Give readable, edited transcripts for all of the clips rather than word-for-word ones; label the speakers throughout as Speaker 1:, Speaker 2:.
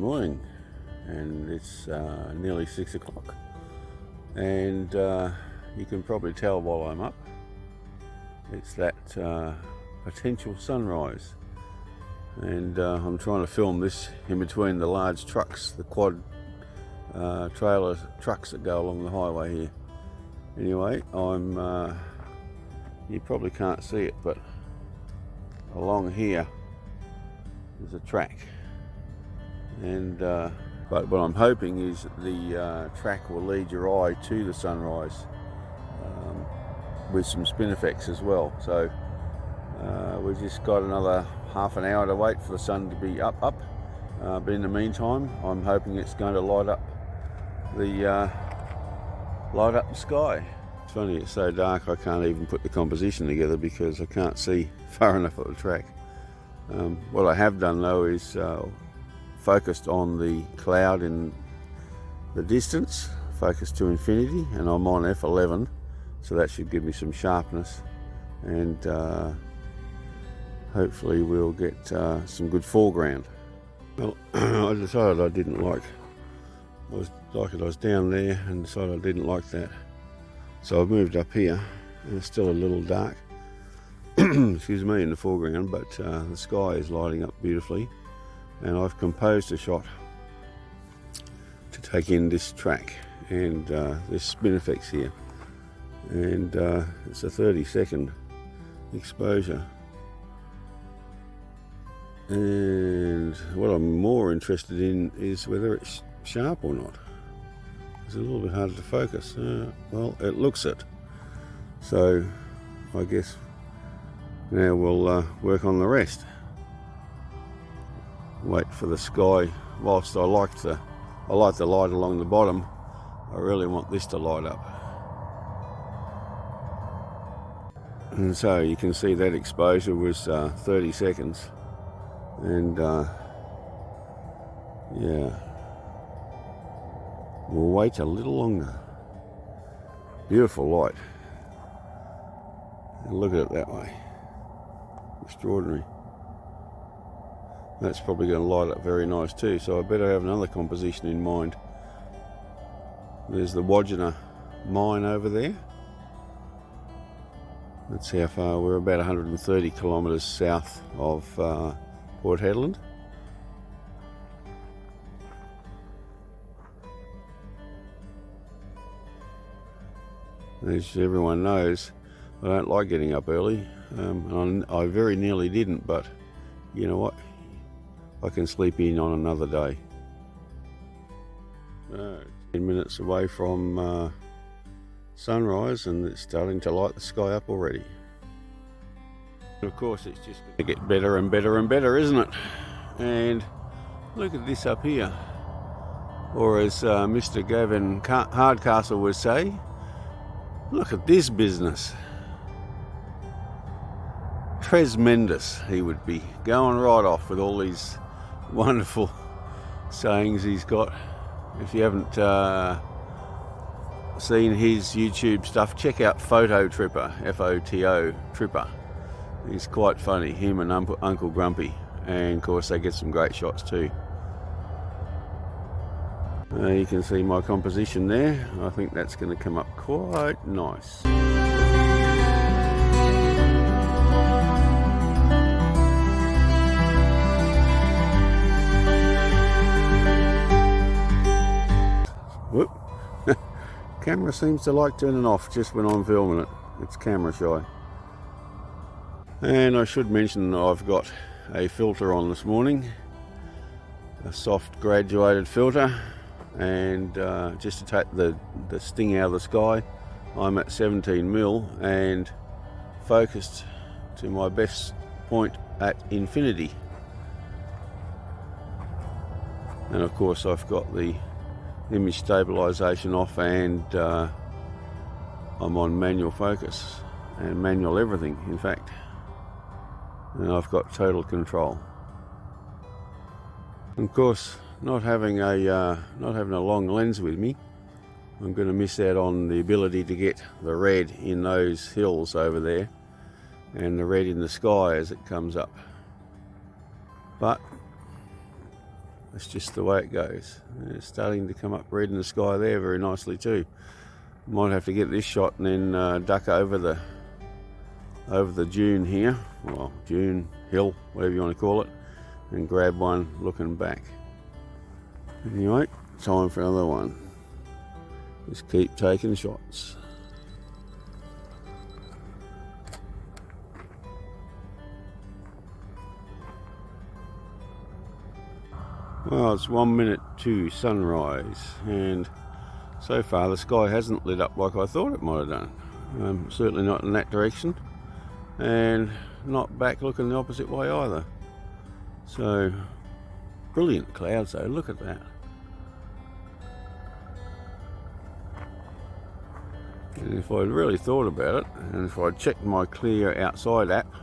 Speaker 1: morning, and it's nearly 6 o'clock, and you can probably tell while I'm up, it's that potential sunrise, and I'm trying to film this in between the large trucks, the quad trailer trucks that go along the highway here. Anyway, you probably can't see it, but along here there's a track, and but what I'm hoping is that the track will lead your eye to the sunrise, with some Spinifex as well. So we've just got another half an hour to wait for the sun to be up, but in the meantime I'm hoping it's going to light up the sky. It's funny, it's so dark I can't even put the composition together because I can't see far enough at the track. What I have done though is focused on the cloud in the distance, focused to infinity, and I'm on F11, so that should give me some sharpness, and hopefully we'll get some good foreground. Well, I decided I didn't like it. I was down there and decided I didn't like that, so I've moved up here, and it's still a little dark excuse me, in the foreground, but the sky is lighting up beautifully, and I've composed a shot to take in this track and this Spinifex here, and it's a 30-second exposure. And what I'm more interested in is whether it's sharp or not. It's a little bit harder to focus. Well, it looks it. So I guess now we'll work on the rest. Wait for the sky. Whilst I like the light along the bottom, I really want this to light up. And so you can see that exposure was 30 seconds. And yeah, we'll wait a little longer. Beautiful light. And look at it that way. Extraordinary. That's probably going to light up very nice too, so I better have another composition in mind. There's the Wodgina mine over there. That's how far. We're about 130 kilometres south of Port Hedland. As everyone knows, I don't like getting up early. And I very nearly didn't, but you know what? I can sleep in on another day. 10 minutes away from sunrise, and it's starting to light the sky up already. Of course, it's just going to get better and better and better, isn't it? And look at this up here, or as Mr. Gavin Hardcastle would say, look at this business. Tremendous, he would be going right off with all these wonderful sayings he's got. If you haven't seen his YouTube stuff, check out Photo Tripper, F-O-T-O Tripper. He's quite funny, him and Uncle Grumpy, and of course they get some great shots too. You can see my composition there. I think that's going to come up quite nice. Whoop. Camera seems to like turning off just when I'm filming it. It's camera shy. And I should mention I've got a filter on this morning, a soft graduated filter, and just to take the sting out of the sky, I'm at 17mm and focused to my best point at infinity. And of course I've got the image stabilization off, and I'm on manual focus and manual everything, in fact, and I've got total control. And of course, not having a long lens with me, I'm going to miss out on the ability to get the red in those hills over there and the red in the sky as it comes up. But That's just the way it goes. And it's starting to come up red in the sky there very nicely too. Might have to get this shot and then duck over the dune here, well, dune, hill, whatever you want to call it, and grab one looking back. Anyway, time for another one. Just keep taking shots. Well, it's 1 minute to sunrise, and so far the sky hasn't lit up like I thought it might have done. Certainly not in that direction, and not back looking the opposite way either. So, brilliant clouds though, look at that. And if I'd really thought about it, and if I'd checked my Clear Outside app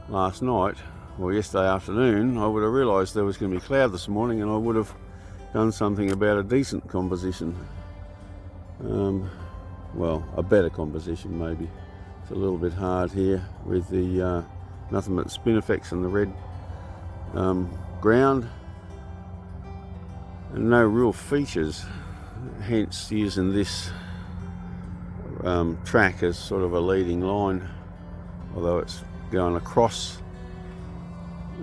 Speaker 1: last night, or yesterday afternoon, I would have realised there was going to be cloud this morning, and I would have done something about a decent composition. Well, a better composition maybe. It's a little bit hard here with the nothing but Spinifex and the red ground, and no real features, hence using this track as sort of a leading line, although it's going across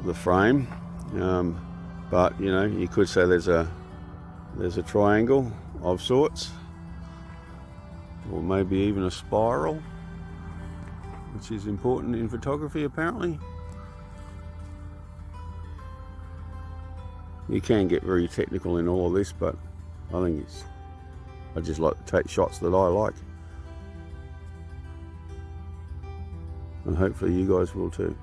Speaker 1: the frame. But you know, you could say there's a triangle of sorts, or maybe even a spiral, which is important in photography apparently. You can get very technical in all of this, but I just like to take shots that I like, and hopefully you guys will too.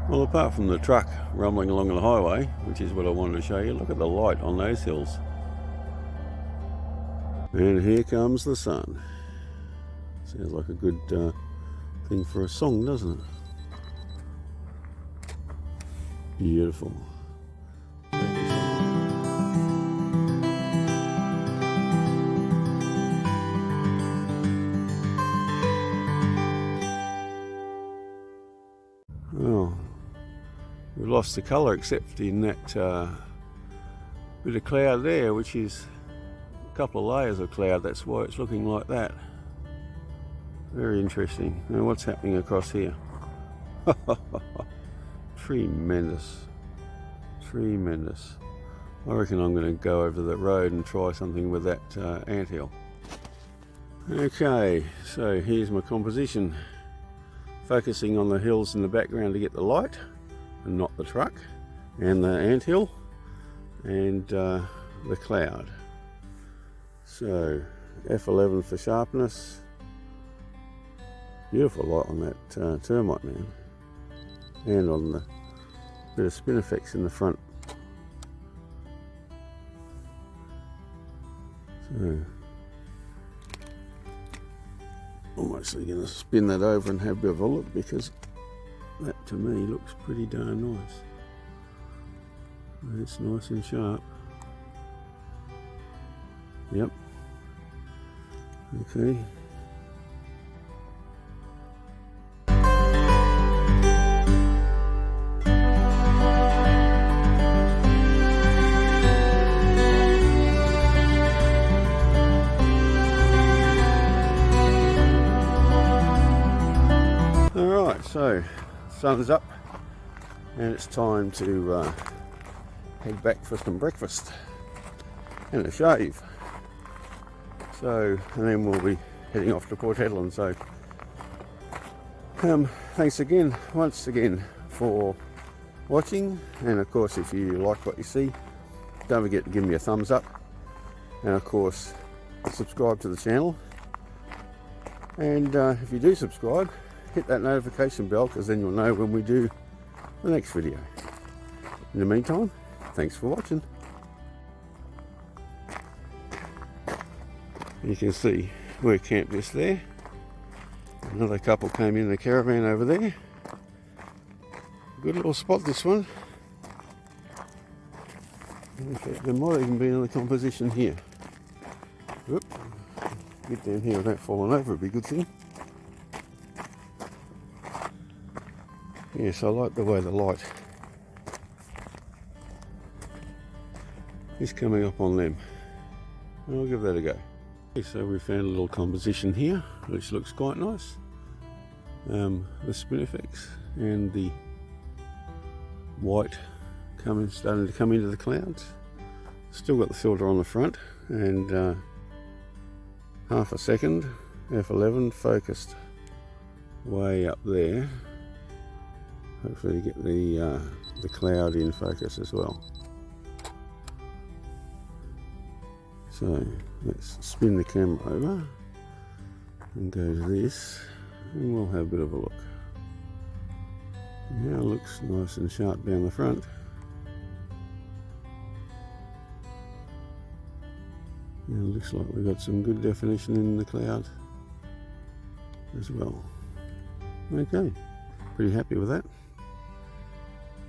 Speaker 1: Well, apart from the truck rumbling along the highway, which is what I wanted to show you, look at the light on those hills. And here comes the sun. Sounds like a good thing for a song, doesn't it? Beautiful. Well, we've lost the colour except in that bit of cloud there, which is a couple of layers of cloud. That's why it's looking like that. Very interesting. Now what's happening across here? Tremendous. Tremendous. I reckon I'm going to go over the road and try something with that anthill. Okay, so here's my composition. Focusing on the hills in the background to get the light and not the truck, and the anthill and the cloud. So F11 for sharpness. Beautiful light on that termite man, and on the bit of Spinifex in the front. So I'm actually going to spin that over and have a bit of a look, because that to me looks pretty darn nice. It's nice and sharp. Yep. Okay. Alright, so sun's up and it's time to head back for some breakfast and a shave. So, and then we'll be heading off to Port Hedland. So, thanks again, once again, for watching. And of course, if you like what you see, don't forget to give me a thumbs up. And of course, subscribe to the channel. And if you do subscribe, hit that notification bell, because then you'll know when we do the next video. In the meantime, thanks for watching. You can see we're camped just there. Another couple came in the caravan over there. Good little spot, this one. In fact, there might even be another composition here. Whoop. Get down here without falling over would be a good thing. Yes, I like the way the light is coming up on them. I'll give that a go. Okay, so we found a little composition here, which looks quite nice. The Spinifex and the white starting to come into the clouds. Still got the filter on the front, and half a second, f11 focused way up there. Hopefully get the cloud in focus as well. So let's spin the camera over and go to this, and we'll have a bit of a look. Now it looks nice and sharp down the front. Now it looks like we've got some good definition in the cloud as well. Okay, pretty happy with that.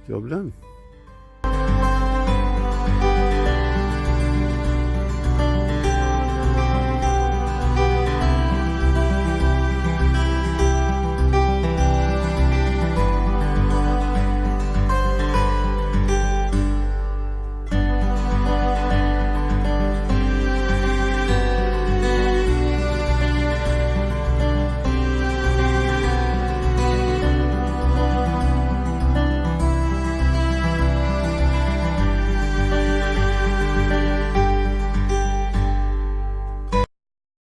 Speaker 1: Job done.